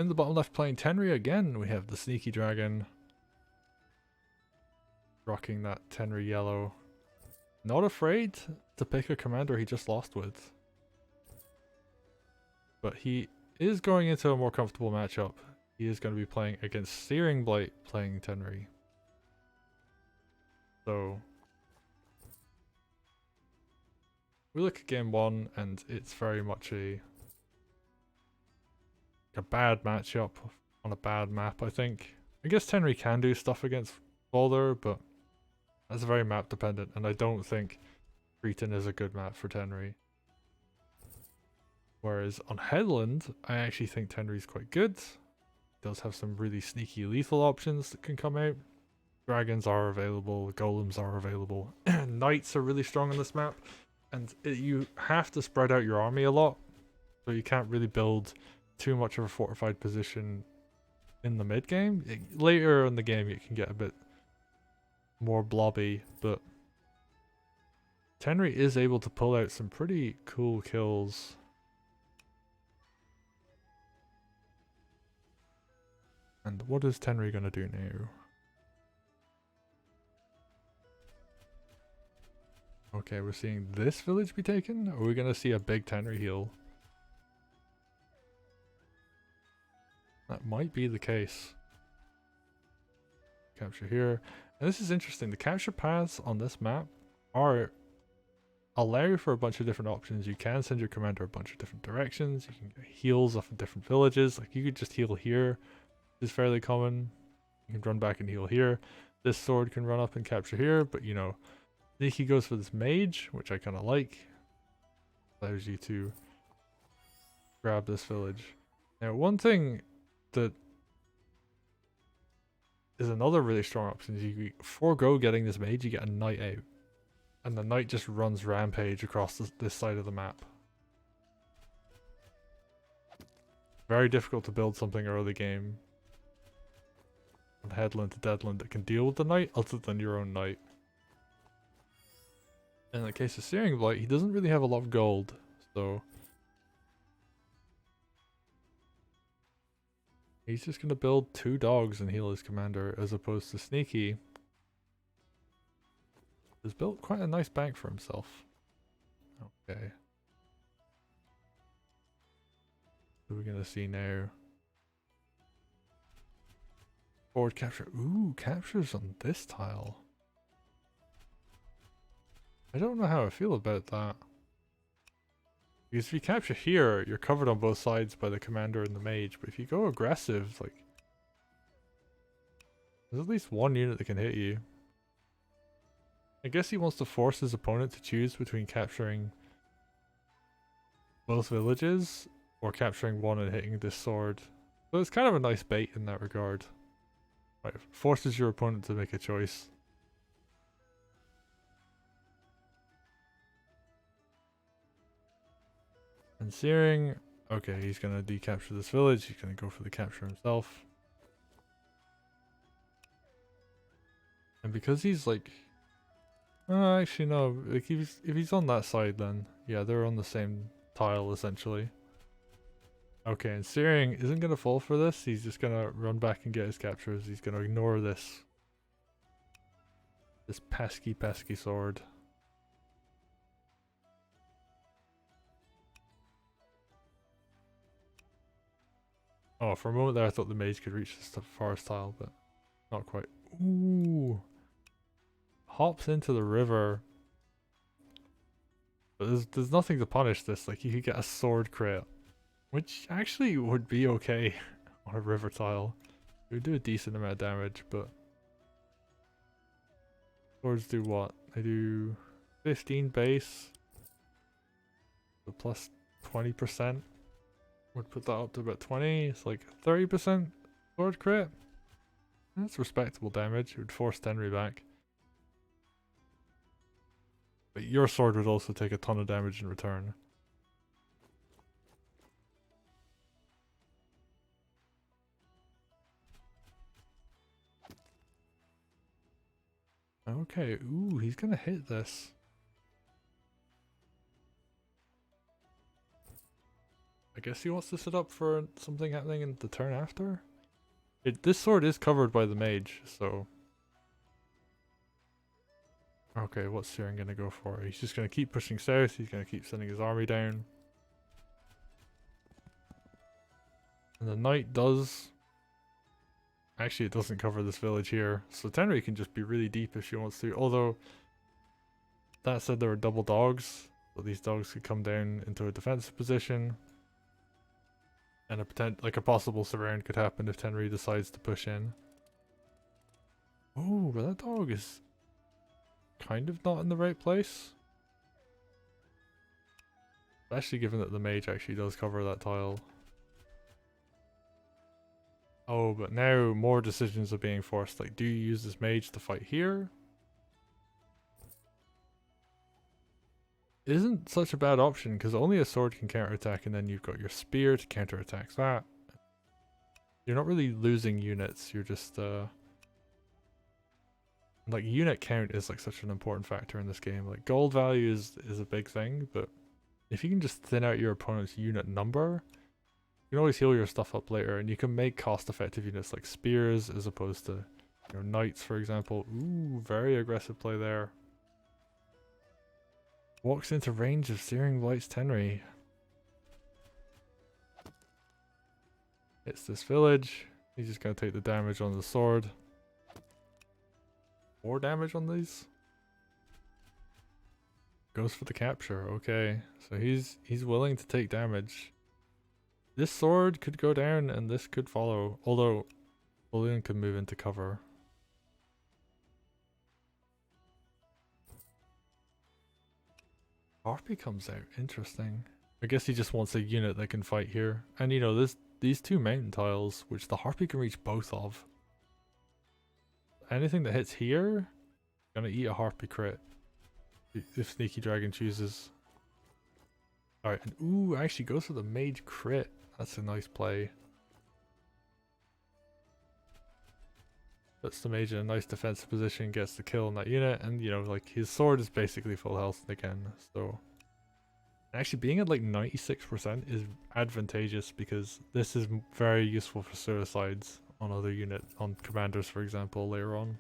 In the bottom left playing Tenri again, we have the SneakyDragon. Rocking that Tenri yellow. Not afraid to pick a commander he just lost with. But he is going into a more comfortable matchup. He is going to be playing against Searingblight playing Tenri. So we look at game one and it's very much a bad matchup on a bad map, I think. I guess Tenri can do stuff against Boulder, but that's very map dependent, and I don't think Cretan is a good map for Tenri. Whereas on Headland, I actually think Tenri is quite good. It does have some really sneaky lethal options that can come out. Dragons are available, golems are available. Knights are really strong on this map, and you have to spread out your army a lot, so you can't really build too much of a fortified position in the mid game. Later in the game it can get a bit more blobby, but Tenri is able to pull out some pretty cool kills. And what is Tenri gonna do now? Okay, we're seeing this village be taken? Are we gonna see a big Tenri heal? That might be the case. Capture here. And this is interesting. The capture paths on this map are allow for a bunch of different options. You can send your commander a bunch of different directions. You can get heals off of different villages. Like you could just heal here. This is fairly common. You can run back and heal here. This sword can run up and capture here, but you know, Sneaky goes for this mage, which I kind of like. Allows you to grab this village. Now, one thing that is another really strong option is you forego getting this mage, you get a knight out. And the knight just runs rampage across this side of the map. Very difficult to build something early game from Headland to Deadland that can deal with the knight other than your own knight. In the case of Searingblight, he doesn't really have a lot of gold, so he's just gonna build 2 dogs and heal his commander, as opposed to Sneaky has built quite a nice bank for himself. Okay. What are we gonna see now? Forward capture. Ooh, captures on this tile. I don't know how I feel about that. Because if you capture here, you're covered on both sides by the commander and the mage. But if you go aggressive, like, there's at least one unit that can hit you. I guess he wants to force his opponent to choose between capturing both villages or capturing one and hitting this sword. So it's kind of a nice bait in that regard. Right, forces your opponent to make a choice. And Searing, okay, he's gonna decapture this village, he's gonna go for the capture himself. And because he's like, actually no, like if he's on that side then, yeah, they're on the same tile essentially. Okay, and Searing isn't gonna fall for this, he's just gonna run back and get his captures, he's gonna ignore this pesky sword. Oh, for a moment there I thought the mage could reach the forest tile, but not quite. Ooh. Hops into the river. But there's nothing to punish this, like you could get a sword crit. Which actually would be okay on a river tile. It would do a decent amount of damage, but swords do what? They do 15 base, but plus 20%. Would put that up to about 20. It's like 30% sword crit. That's respectable damage. It would force Tenri back. But your sword would also take a ton of damage in return. Okay, ooh, he's gonna hit this. I guess he wants to set up for something happening in the turn after. This sword is covered by the mage, so... Okay, what's Searing gonna go for? He's just gonna keep pushing south, he's gonna keep sending his army down. And the knight does... Actually, it doesn't cover this village here, so Tenri can just be really deep if she wants to, although... That said, there are double dogs, so these dogs could come down into a defensive position. And a possible surround could happen if Tenri decides to push in. Oh, but that dog is kind of not in the right place. Especially given that the mage actually does cover that tile. Oh, but now more decisions are being forced. Like, do you use this mage to fight here? Isn't such a bad option, because only a sword can counterattack, and then you've got your spear to counterattack that. You're not really losing units, you're just like, unit count is like such an important factor in this game. Like, gold value is a big thing, but if you can just thin out your opponent's unit number, you can always heal your stuff up later, and you can make cost-effective units like spears as opposed to, you know, knights, for example. Ooh, very aggressive play there. Walks into range of searingblight's Tenri. Hits this village. He's just gonna take the damage on the sword. More damage on these. Goes for the capture. Okay, so he's willing to take damage. This sword could go down and this could follow, although Balloon could move into cover. Harpy comes out. Interesting. I guess he just wants a unit that can fight here. And you know, these two mountain tiles, which the Harpy can reach both of. Anything that hits here, gonna eat a Harpy crit. If SneakyDragon chooses. Alright, and ooh, actually goes for the mage crit. That's a nice play. Puts the mage in a nice defensive position, gets the kill on that unit, and you know, like, his sword is basically full health again, so... Actually, being at like 96% is advantageous because this is very useful for suicides on other units, on commanders for example, later on.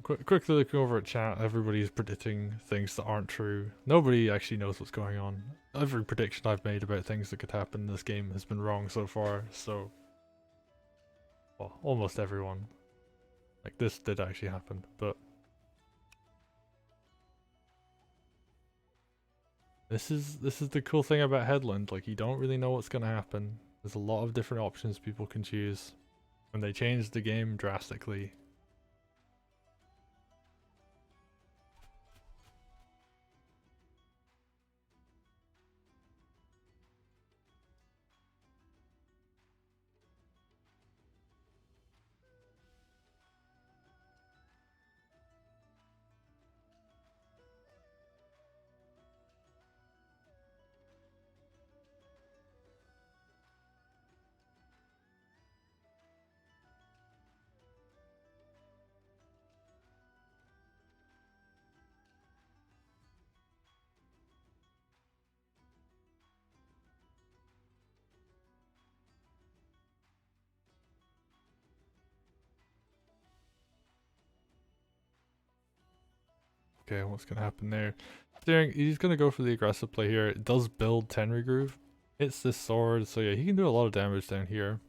Quickly looking over at chat, everybody's predicting things that aren't true. Nobody actually knows what's going on. Every prediction I've made about things that could happen in this game has been wrong so far, so... Well, almost everyone. Like, this did actually happen, but... This is the cool thing about Headland, like, you don't really know what's gonna happen. There's a lot of different options people can choose. And they changed the game drastically. Okay, what's gonna happen there? He's gonna go for the aggressive play here. It does build Tenri Groove. Hits this sword, so yeah, he can do a lot of damage down here.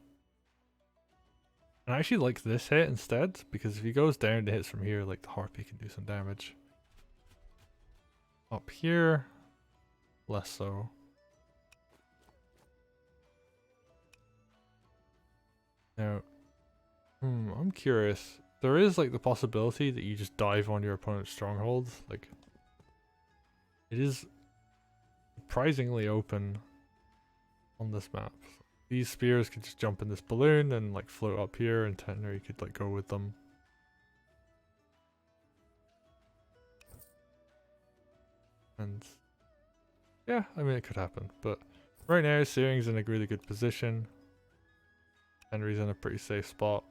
And I actually like this hit instead, because if he goes down and hits from here, like, the Harpy can do some damage. Up here, less so. Now, I'm curious. There is like the possibility that you just dive on your opponent's strongholds. Like, it is surprisingly open on this map. These spears could just jump in this balloon and like float up here, and Tenri could like go with them. And yeah, I mean, it could happen, but right now Searing's in a really good position. Tenri's in a pretty safe spot.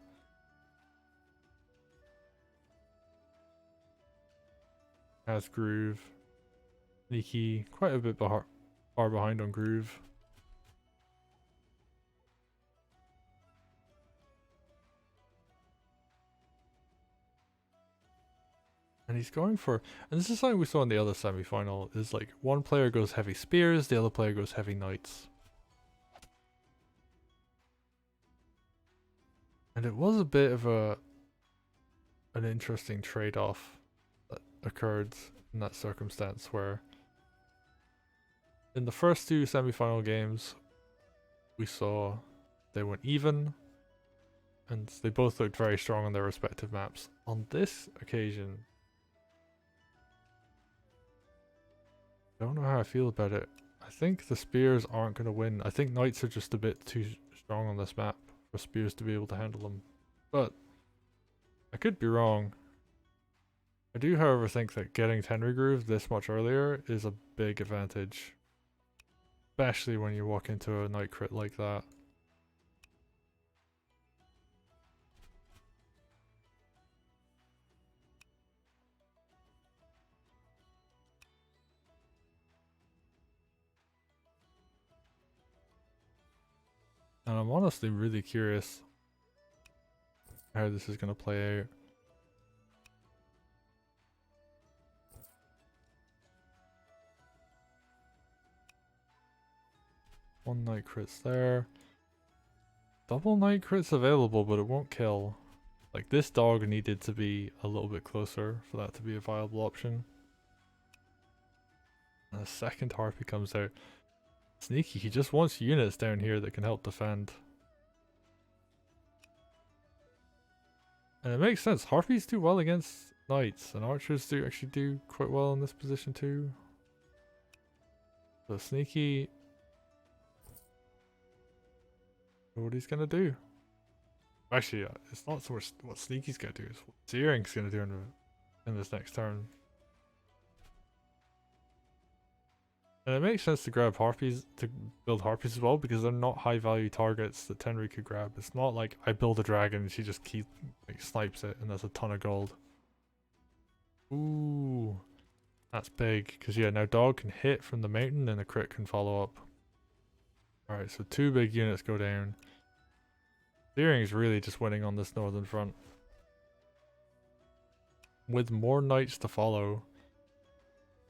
Has Groove. Sneaky, quite a bit far behind on Groove. And he's going for, and this is something we saw in the other semi-final, is like one player goes heavy spears, the other player goes heavy knights. And it was a bit of an interesting trade-off that occurred in that circumstance where in the first two semi-final games we saw they went even and they both looked very strong on their respective maps. On this occasion, I don't know how I feel about it. I think the spears aren't going to win. I think knights are just a bit too strong on this map for spears to be able to handle them. But I could be wrong. I do, however, think that getting Tenri Groove this much earlier is a big advantage. Especially when you walk into a knight crit like that. And I'm honestly really curious how this is going to play out. One knight crits there. Double knight crits available, but it won't kill. Like, this dog needed to be a little bit closer for that to be a viable option. And a second harpy comes out. Sneaky, he just wants units down here that can help defend. And it makes sense. Harpies do well against knights, and archers do actually do quite well in this position too. So Sneaky, what he's gonna do. Actually, it's not so much what Sneaky's gonna do, it's what Searing's gonna do in this next turn. And it makes sense to grab harpies, to build harpies as well, because they're not high value targets that Tenri could grab. It's not like I build a dragon and she just snipes it and that's a ton of gold. Ooh, that's big, because yeah, now dog can hit from the mountain and a crit can follow up. Alright, so two big units go down. Searing is really just winning on this northern front. With more knights to follow.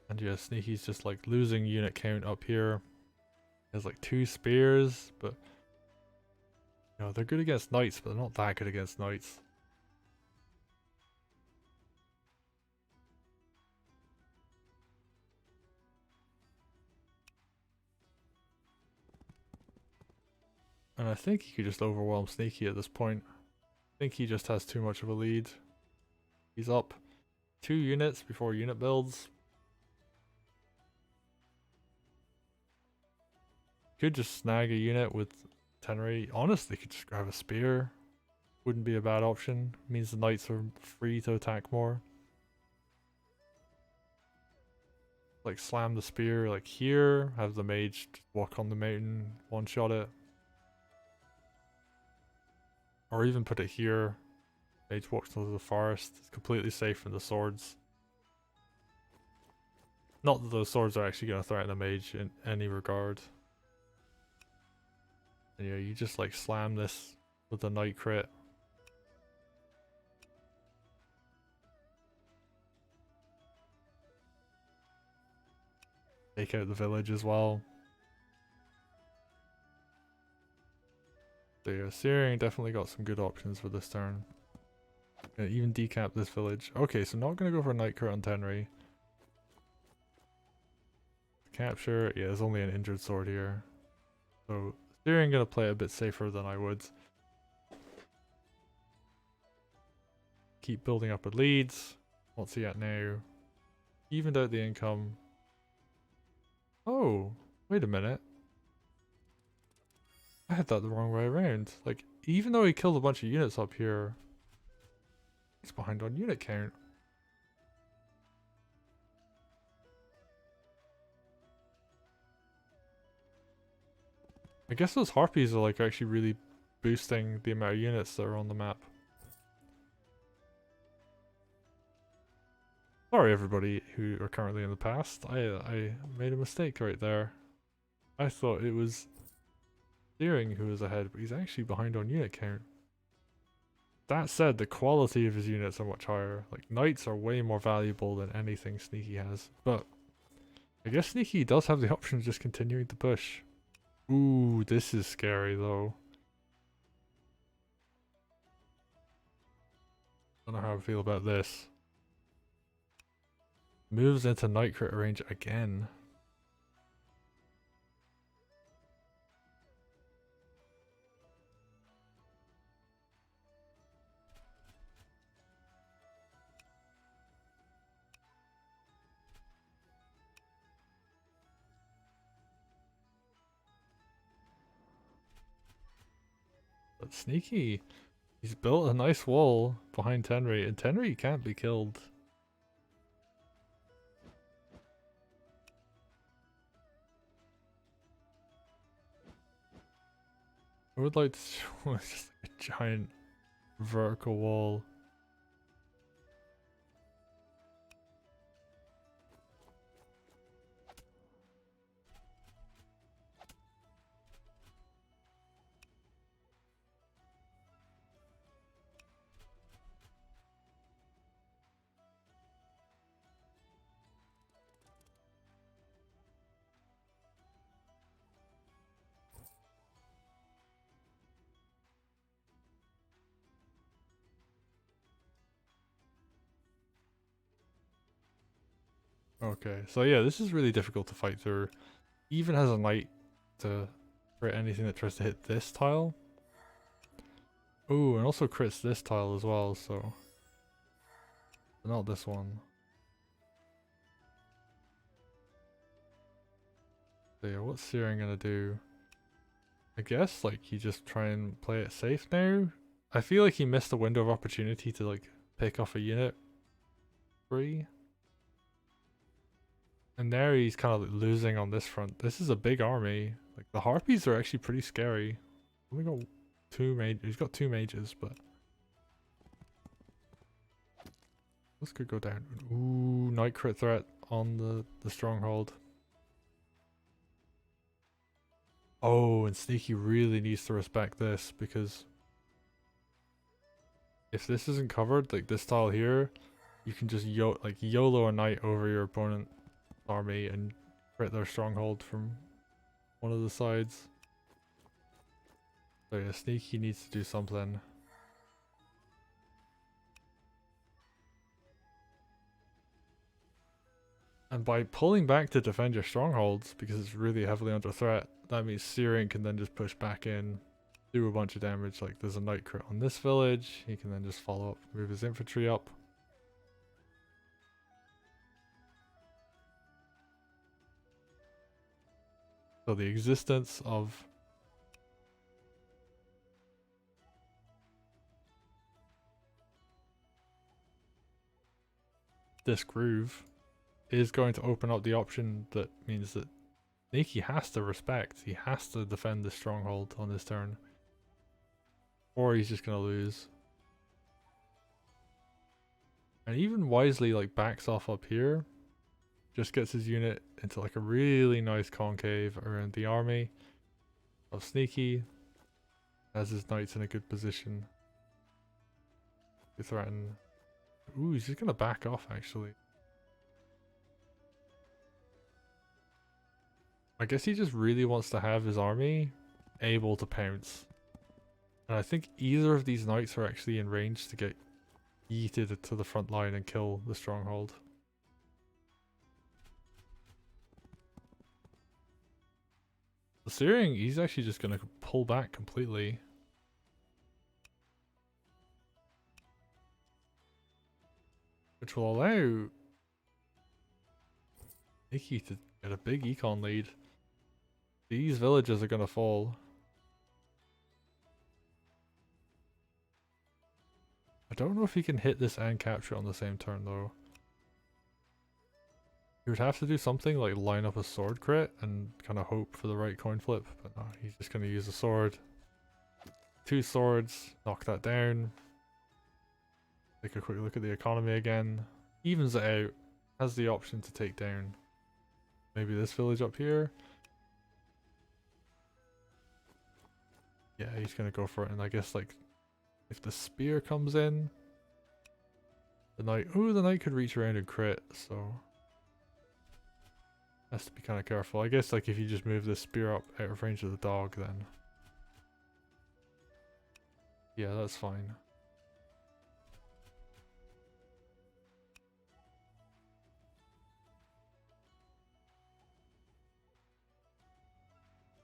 And yeah, Sneaky's just like losing unit count up here. He has like 2 spears, but you know, they're good against knights, but they're not that good against knights. And I think he could just overwhelm Sneaky at this point. I think he just has too much of a lead. He's up 2 units before unit builds. Could just snag a unit with Tenri. Honestly, could just grab a spear. Wouldn't be a bad option. Means the knights are free to attack more. Like slam the spear like here. Have the mage just walk on the mountain. One shot it. Or even put it here. Mage walks into the forest. It's completely safe from the swords. Not that those swords are actually going to threaten the mage in any regard. And yeah, you just like slam this with a knight crit. Take out the village as well. So yeah, Searing definitely got some good options for this turn. Gonna even decap this village. Okay, so not gonna go for a knight crit on Tenri. Capture, yeah, there's only an injured sword here. So Searing gonna play a bit safer than I would. Keep building up with leads. What's he at now? Evened out the income. Oh, wait a minute. I had that the wrong way around. Like, even though he killed a bunch of units up here, he's behind on unit count. I guess those harpies are like actually really boosting the amount of units that are on the map. Sorry, sorry everybody who are currently in the past. I made a mistake right there. I thought it was Searing who was ahead, but he's actually behind on unit count. That said, the quality of his units are much higher. Like, knights are way more valuable than anything Sneaky has. But I guess Sneaky does have the option of just continuing to push. Ooh, this is scary though. Don't know how I feel about this. Moves into knight crit range again. But Sneaky, he's built a nice wall behind Tenri, and Tenri can't be killed. I would like to show just like a giant vertical wall. Okay, so yeah, this is really difficult to fight through. Even has a knight to crit anything that tries to hit this tile. Ooh, and also crits this tile as well, so... But not this one. So yeah, what's Searing gonna do? I guess, like, you just try and play it safe now? I feel like he missed a window of opportunity to, like, pick off a unit free. And now he's kind of like losing on this front. This is a big army. Like, the Harpies are actually pretty scary. Only got he's got 2 mages, but... This could go down. Ooh, knight crit threat on the stronghold. Oh, and Sneaky really needs to respect this, because if this isn't covered, like this tile here, you can just YOLO a knight over your opponent army and crit their stronghold from one of the sides. So yeah, Sneaky needs to do something. And by pulling back to defend your strongholds, because it's really heavily under threat, that means Searing can then just push back in, do a bunch of damage. Like, there's a knight crit on this village, he can then just follow up, move his infantry up. So the existence of this groove is going to open up the option that means that Sneaky has to respect, he has to defend the stronghold on this turn, or he's just gonna lose. And even wisely, like, backs off up here, just gets his unit into like a really nice concave around the army of Sneaky, has his knights in a good position to threaten. Ooh, he's just gonna back off actually. I guess he just really wants to have his army able to pounce. And I think either of these knights are actually in range to get yeeted to the front line and kill the stronghold. The Searing, he's actually just going to pull back completely. Which will allow Nikki to get a big econ lead. These villages are going to fall. I don't know if he can hit this and capture it on the same turn though. He would have to do something like line up a sword crit and kind of hope for the right coin flip, but no, he's just going to use a sword. 2 swords, knock that down. Take a quick look at the economy again. Evens it out. has the option to take down maybe this village up here. Yeah, he's gonna go for it, and I guess like if the spear comes in, the knight could reach around and crit, so has to be kind of careful. I guess like if you just move this spear up out of range of the dog, then yeah, that's fine.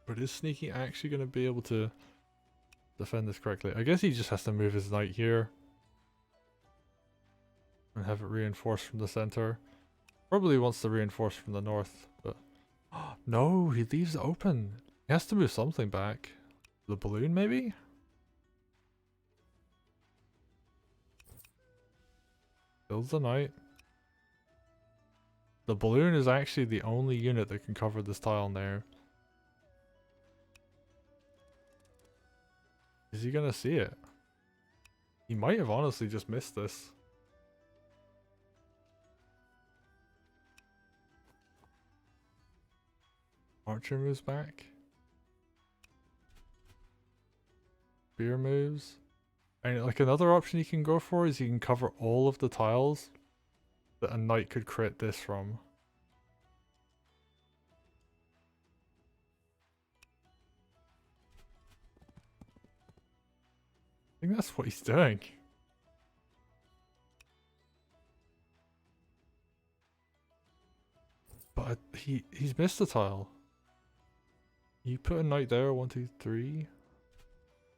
But is Sneaky actually going to be able to defend this correctly? I guess he just has to move his knight here and have it reinforced from the center. Probably wants to reinforce from the north, but no, he leaves it open. He has to move something back. The balloon, maybe? Builds the knight. The balloon is actually the only unit that can cover this tile now. Is he gonna see it? He might have honestly just missed this. Archer moves back. Spear moves. And like another option you can go for is you can cover all of the tiles that a knight could crit this from. I think that's what he's doing. But he's missed a tile. You put a knight there, 1, 2, 3.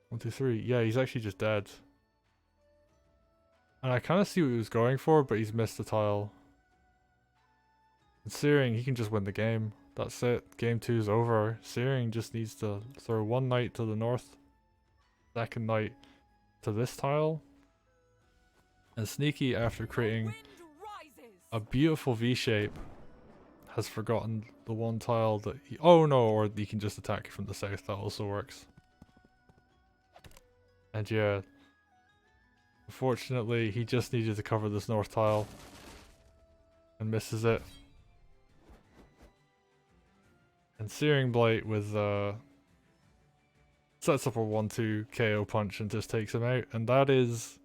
1, 2, 3. Yeah, he's actually just dead. And I kind of see what he was going for, but he's missed a tile. And Searing, he can just win the game. That's it. Game 2 is over. Searing just needs to throw one knight to the north. Second knight to this tile. And Sneaky, after creating a beautiful V-shape, has forgotten the one tile that he... Oh no, or he can just attack from the south. That also works. And yeah, unfortunately, he just needed to cover this north tile and misses it. And Searing Blight with sets up a 1-2 KO punch and just takes him out, and that is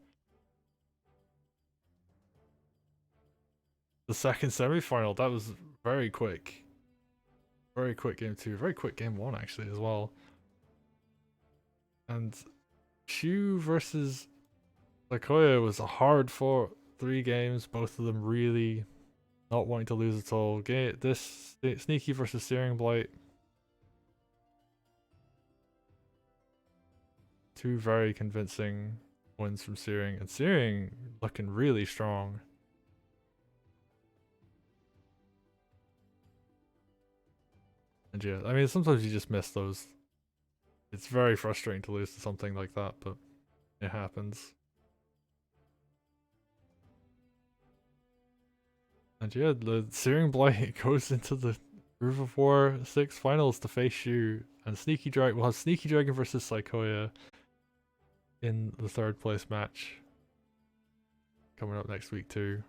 the second semi-final. That was very quick. Very quick game 2, very quick game 1 actually as well. And Shu versus Sakoya was a hard fought 3 games, both of them really not wanting to lose at all. This Sneaky versus Searing Blight, 2 very convincing wins from Searing, and Searing looking really strong. And yeah, I mean sometimes you just miss those. It's very frustrating to lose to something like that, but it happens. And yeah, the Searing Blight goes into the Groove of War 6 finals to face Shu, and SneakyDragon will have SneakyDragon versus Sakoya in the 3rd place match coming up next week too.